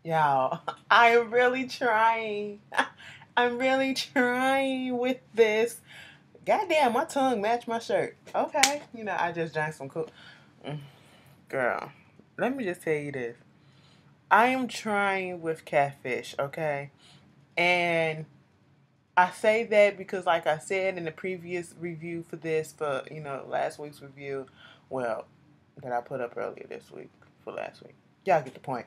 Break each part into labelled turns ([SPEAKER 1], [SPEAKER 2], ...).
[SPEAKER 1] Y'all, I am really trying. I'm really trying with this. Goddamn, my tongue matched my shirt. Okay, I just drank some cool. Mm, Girl, let me just tell you this. I am trying with Catfish, okay? And I say that because, like I said in the previous review for this, for, last week's review, well, that I put up earlier this week for last week. Y'all get the point.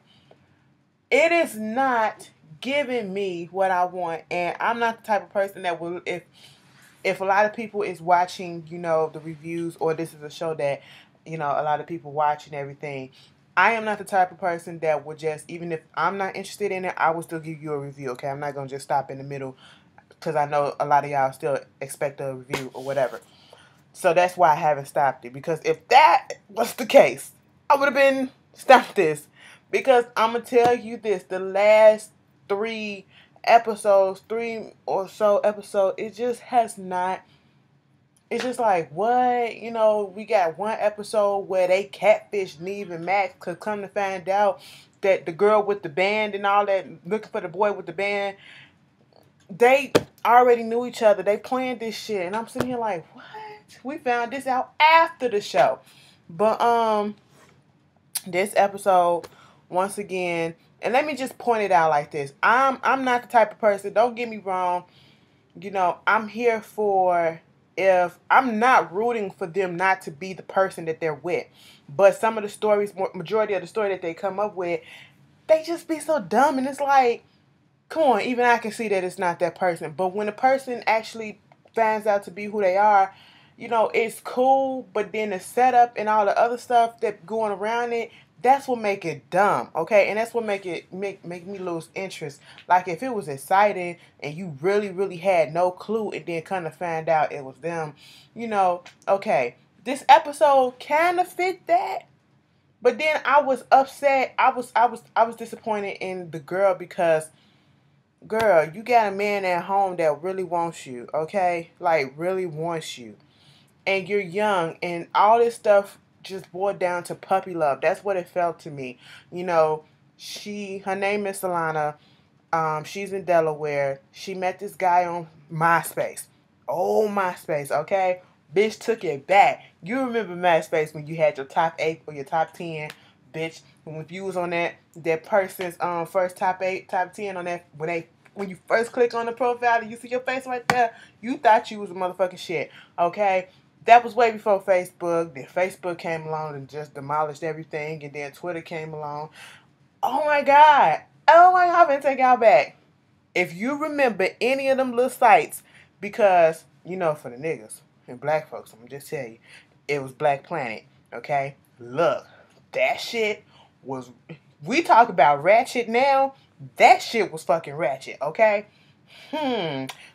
[SPEAKER 1] It is not giving me what I want, and I'm not the type of person that will, if a lot of people is watching, the reviews, or this is a show that, a lot of people watch and everything, I am not the type of person that would just, even if I'm not interested in it, I will still give you a review, okay? I'm not going to just stop in the middle, because I know a lot of y'all still expect a review or whatever. So that's why I haven't stopped it, because if that was the case, I would have been stopped this. Because I'm going to tell you this, the last three three or so episodes, it just has not, it's just like, what? We got one episode where they catfish Neve and Max, because come to find out that the girl with the band and all that, looking for the boy with the band, they already knew each other. They planned this shit. And I'm sitting here like, what? We found this out after the show. But, this episode, once again, and let me just point it out like this. I'm not the type of person, don't get me wrong, I'm here for, if I'm not rooting for them not to be the person that they're with. But some of the stories, majority of the story that they come up with, they just be so dumb, and it's like, come on, even I can see that it's not that person. But when a person actually finds out to be who they are, it's cool, but then the setup and all the other stuff that going around it, that's what make it dumb, okay? And that's what make me lose interest. Like, if it was exciting and you really, really had no clue, and then come to find out it was them, okay. This episode kind of fit that. But then I was upset. I was disappointed in the girl, because, girl, you got a man at home that really wants you, okay? Like, really wants you. And you're young, and all this stuff just boiled down to puppy love. That's what it felt to me. Her name is Salana. She's in Delaware. She met this guy on MySpace. Oh, MySpace, okay? Bitch took it back. You remember MySpace when you had your top 8 or your top 10, bitch. When you was on that person's first top 8, top 10 on that, when you first click on the profile and you see your face right there, you thought you was a motherfucking shit, okay? That was way before Facebook. Then Facebook came along and just demolished everything, and then Twitter came along. Oh my God. Oh my God, I'm gonna take y'all back. If you remember any of them little sites, because, for the niggas and black folks, I'm gonna just tell you, it was Black Planet, okay? Look, that shit was, we talk about ratchet now, that shit was fucking ratchet, okay?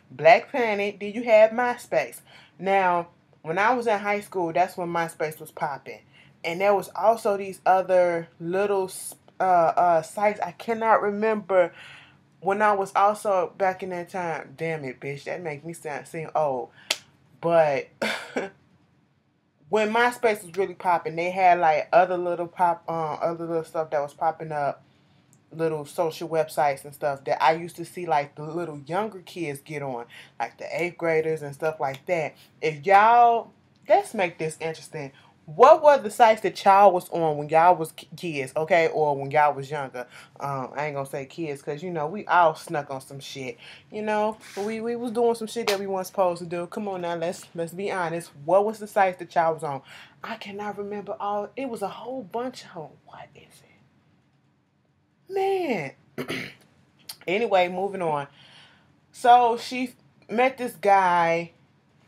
[SPEAKER 1] Black Planet, did you have MySpace? Now, when I was in high school, that's when MySpace was popping. And there was also these other little sites I cannot remember, when I was also back in that time. Damn it, bitch, that makes me seem old. But when MySpace was really popping, they had like other little stuff that was popping up, little social websites and stuff that I used to see like the little younger kids get on, like the 8th graders and stuff like that. If y'all, let's make this interesting. What were the sites that y'all was on when y'all was kids, okay, or when y'all was younger? I ain't gonna say kids, because we all snuck on some shit. We was doing some shit that we weren't supposed to do. Come on now, let's be honest. What was the sites that y'all was on? I cannot remember all. It was a whole bunch of them. What is it, man? Anyway, moving on. So she met this guy.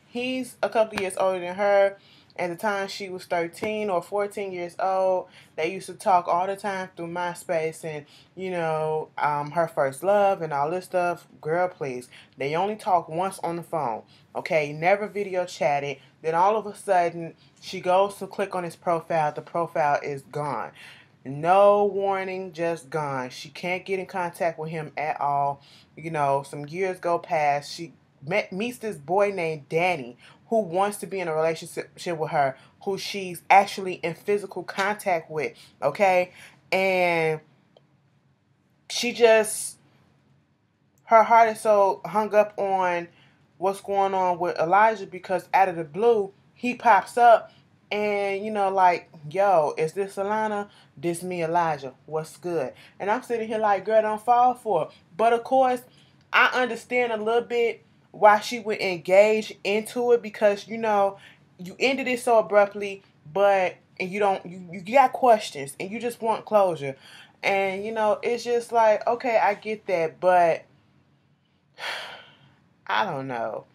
[SPEAKER 1] He's a couple of years older than her. At the time, she was 13 or 14 years old. They used to talk all the time through MySpace, and, her first love and all this stuff. Girl, please. They only talked once on the phone. Okay, never video chatted. Then all of a sudden, she goes to click on his profile. The profile is gone. No warning, just gone. She can't get in contact with him at all. Some years go past. She meets this boy named Danny, who wants to be in a relationship with her, who she's actually in physical contact with, okay? And she just, her heart is so hung up on what's going on with Elijah because out of the blue, he pops up and, like, yo, is this Salana? This me, Elijah. What's good? And I'm sitting here like, girl, don't fall for it. But of course, I understand a little bit why she would engage into it because, you ended it so abruptly, but, and you got questions and you just want closure. And, it's just like, okay, I get that, but I don't know.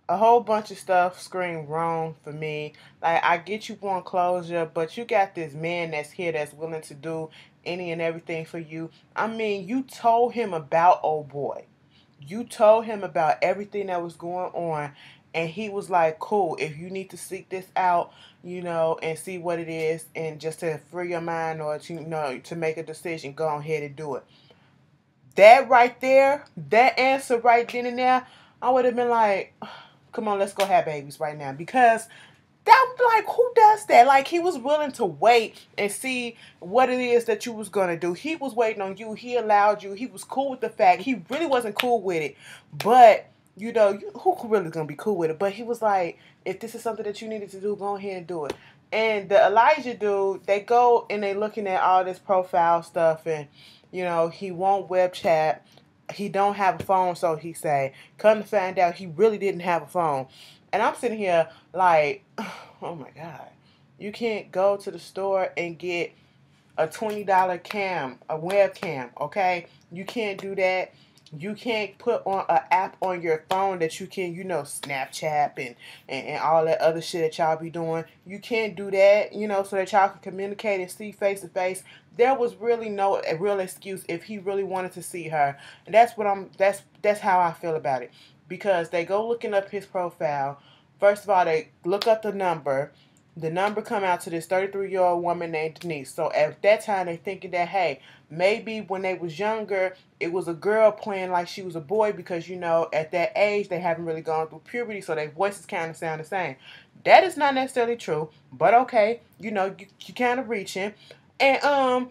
[SPEAKER 1] A whole bunch of stuff screamed wrong for me. Like, I get you want closure, but you got this man that's here that's willing to do any and everything for you. I mean, you told him about old boy. You told him about everything that was going on, and he was like, cool, if you need to seek this out, and see what it is, and just to free your mind or to, to make a decision, go ahead and do it. That right there, that answer right then and there, I would have been like, come on, let's go have babies right now. Because that, like, who does that? Like, he was willing to wait and see what it is that you was going to do. He was waiting on you. He allowed you. He was cool with the fact. He really wasn't cool with it. But, who really going to be cool with it? But he was like, if this is something that you needed to do, go ahead and do it. And the Elijah dude, they go and they looking at all this profile stuff and, he won't web chat. He don't have a phone, so he say. Come to find out, he really didn't have a phone. And I'm sitting here like, oh my God. You can't go to the store and get a $20 a webcam, okay? You can't do that. You can't put on an app on your phone that you can, Snapchat and all that other shit that y'all be doing. You can't do that, so that y'all can communicate and see face to face. There was really no real excuse if he really wanted to see her. And that's how I feel about it. Because they go looking up his profile. First of all, they look up the number. The number come out to this 33-year-old woman named Denise. So at that time, they thinking that, hey, maybe when they was younger, it was a girl playing like she was a boy because, at that age, they haven't really gone through puberty, so their voices kind of sound the same. That is not necessarily true, but okay, you kind of reaching. And,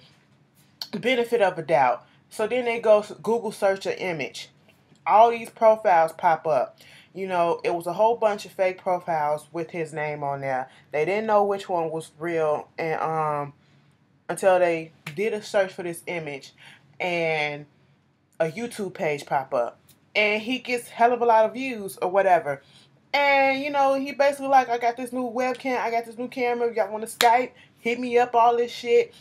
[SPEAKER 1] benefit of a doubt. So then they go Google search an image. All these profiles pop up. It was a whole bunch of fake profiles with his name on there. They didn't know which one was real, and until they did a search for this image, and a YouTube page pop up, and he gets hell of a lot of views or whatever. And he basically like, I got this new webcam, I got this new camera. Y'all want to Skype? Hit me up, all this shit.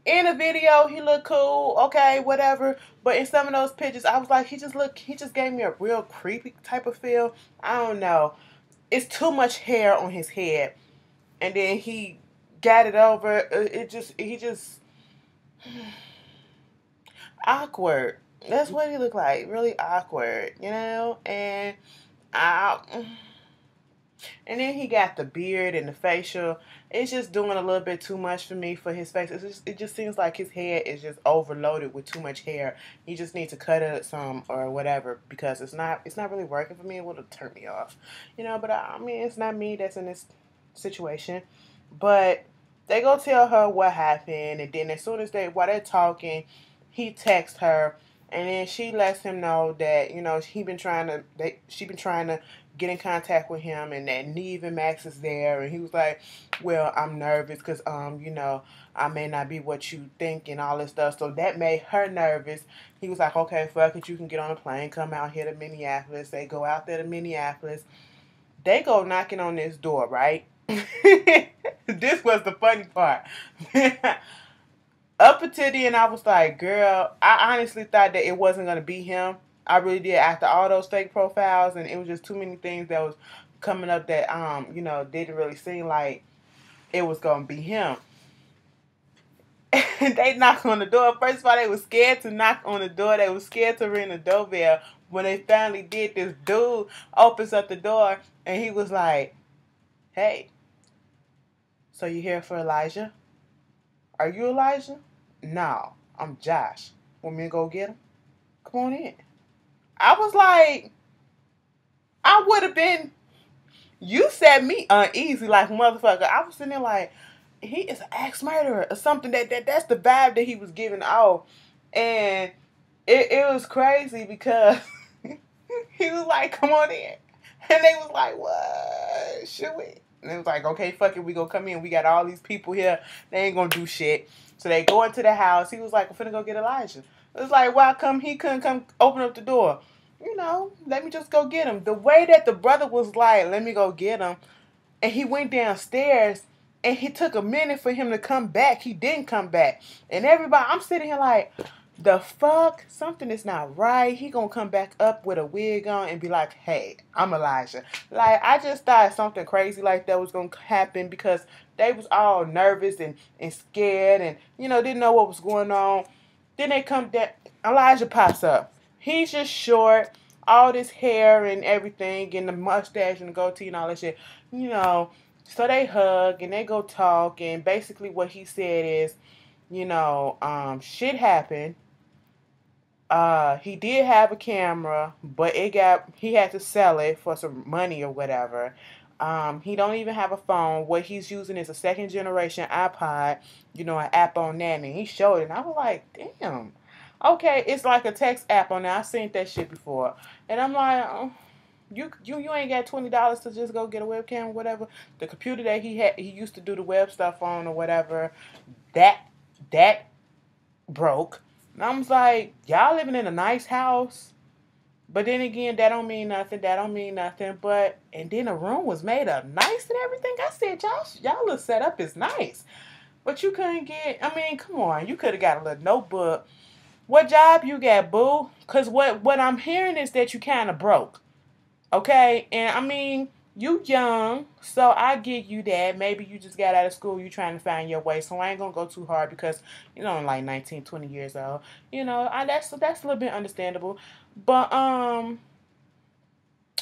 [SPEAKER 1] In a video, he looked cool, okay, whatever. But in some of those pictures, I was like, he just gave me a real creepy type of feel. I don't know. It's too much hair on his head. And then he got it over. He just, awkward. That's what he looked like. Really awkward, And and then he got the beard and the facial. It's just doing a little bit too much for me for his face. It just seems like his head is just overloaded with too much hair. He just needs to cut it some or whatever because it's not really working for me. It would have turned me off, But I mean, it's not me that's in this situation. But they go tell her what happened, and then as soon as while they're talking, he texts her. And then she lets him know that, she been trying to get in contact with him and that Neve and Max is there. And he was like, well, I'm nervous because, I may not be what you think and all this stuff. So that made her nervous. He was like, okay, fuck it. You can get on a plane, come out here to Minneapolis. They go out there to Minneapolis. They go knocking on this door, right? This was the funny part. Up until then, I was like, girl, I honestly thought that it wasn't going to be him. I really did after all those fake profiles, and it was just too many things that was coming up that, didn't really seem like it was going to be him. And they knocked on the door. First of all, they were scared to knock on the door. They were scared to ring the doorbell. When they finally did, this dude opens up the door, and he was like, hey, so you here for Elijah? Are you Elijah? No, I'm Josh. Want me to go get him? Come on in. I was like, I would have been, you set me uneasy like motherfucker. I was sitting there like, he is an axe murderer or something. That's the vibe that he was giving off. And it was crazy because he was like, come on in. And they was like, what? Should we? And it was like, okay, fuck it, we gonna come in. We got all these people here. They ain't gonna do shit. So they go into the house. He was like, I'm finna go get Elijah. It was like, why come he couldn't come open up the door? You know, let me just go get him. The way that the brother was like, let me go get him. And he went downstairs and he took a minute for him to come back. He didn't come back. And everybody, I'm sitting here like, the fuck? Something is not right. He gonna come back up with a wig on and be like, hey, I'm Elijah. Like, I just thought something crazy like that was gonna happen because they was all nervous and scared and, you know, didn't know what was going on. Then they come down, Elijah pops up. He's just short, all this hair and everything, and the mustache and the goatee and all that shit. You know, so they hug and they go talk, and basically what he said is, you know, shit happened. He did have a camera, but he had to sell it for some money or whatever. He don't even have a phone. What he's using is a second generation iPod, you know, an app on that, and he showed it. And I was like, damn. Okay, it's like a text app on there. I've seen that shit before. And I'm like, oh, you ain't got $20 to just go get a webcam or whatever. The computer that he used to do the web stuff on or whatever, that broke. And I was like, y'all living in a nice house. But then again, that don't mean nothing. That don't mean nothing. But and then the room was made up nice and everything. I said, y'all look set up is nice. But you couldn't get, I mean, come on. You could have got a little notebook. What job you got, boo? Because what I'm hearing is that you kind of broke. Okay? And I mean, you young, so I give you that. Maybe you just got out of school, you trying to find your way. So I ain't gonna go too hard because you know I'm like 19, 20 years old. You know, that's a little bit understandable. But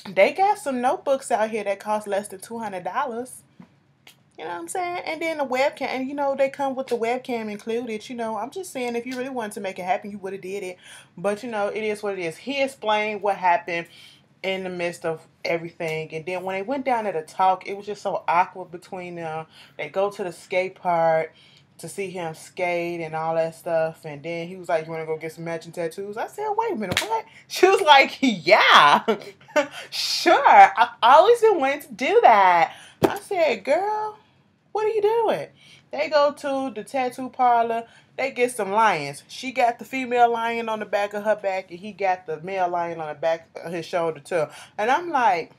[SPEAKER 1] they got some notebooks out here that cost less than $200. You know what I'm saying? And then the webcam, and you know they come with the webcam included. You know, I'm just saying if you really wanted to make it happen, you would have did it. But you know, it is what it is. He explained what happened in the midst of everything. And then when they went down there to talk, it was just so awkward between them. They go to the skate park to see him skate and all that stuff. And then he was like, you want to go get some matching tattoos? I said, wait a minute, what? She was like, yeah, sure. I've always been wanting to do that. I said, girl, what are you doing? They go to the tattoo parlor. They get some lions. She got the female lion on the back of her back, and he got the male lion on the back of his shoulder too. And I'm like,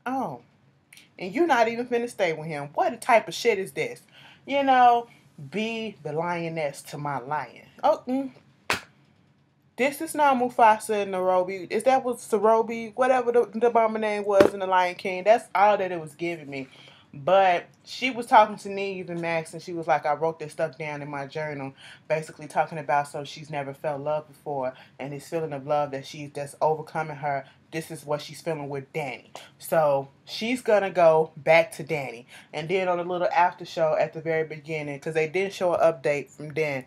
[SPEAKER 1] oh, and you're not even finna stay with him. What type of shit is this? You know, be the lioness to my lion. Oh, this is not Mufasa and Nairobi. Is that what Sarobi, whatever the mama name was in the Lion King? That's all that it was giving me. But she was talking to Neve and Max, and she was like, I wrote this stuff down in my journal, basically talking about so she's never felt love before, and this feeling of love that's overcoming her. This is what she's feeling with Danny. So she's gonna go back to Danny, and then on a little after show at the very beginning, because they didn't show an update from Dan,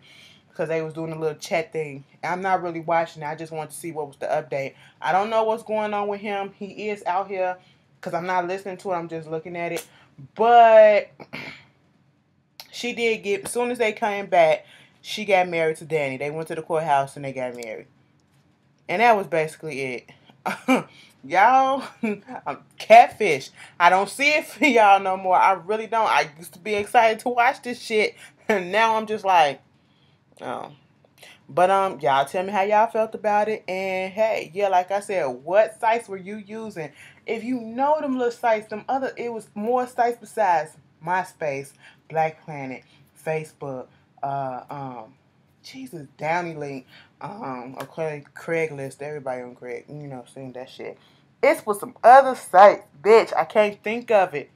[SPEAKER 1] because they was doing a little chat thing. I'm not really watching it. I just wanted to see what was the update. I don't know what's going on with him. He is out here, because I'm not listening to it. I'm just looking at it. But she did get, as soon as they came back, she got married to Danny. They went to the courthouse and they got married. And that was basically it. Y'all, Catfish. I don't see it for y'all no more. I really don't. I used to be excited to watch this shit. And now I'm just like, oh. But y'all tell me how y'all felt about it. And hey, yeah, like I said, what sites were you using? If you know them little sites, it was more sites besides MySpace, Black Planet, Facebook, Jesus, Downy Link, okay, Craigslist, everybody on Craig, you know, seeing that shit. It's for some other sites, bitch. I can't think of it.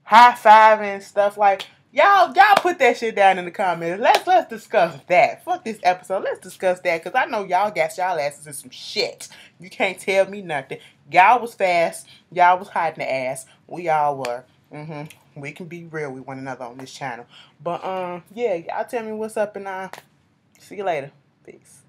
[SPEAKER 1] High five and stuff like y'all put that shit down in the comments. Let's discuss that. Fuck this episode. Let's discuss that because I know y'all got y'all asses in some shit. You can't tell me nothing. Y'all was fast. Y'all was hiding the ass. We all were. We can be real with one another on this channel. But yeah, y'all tell me what's up and see you later. Peace.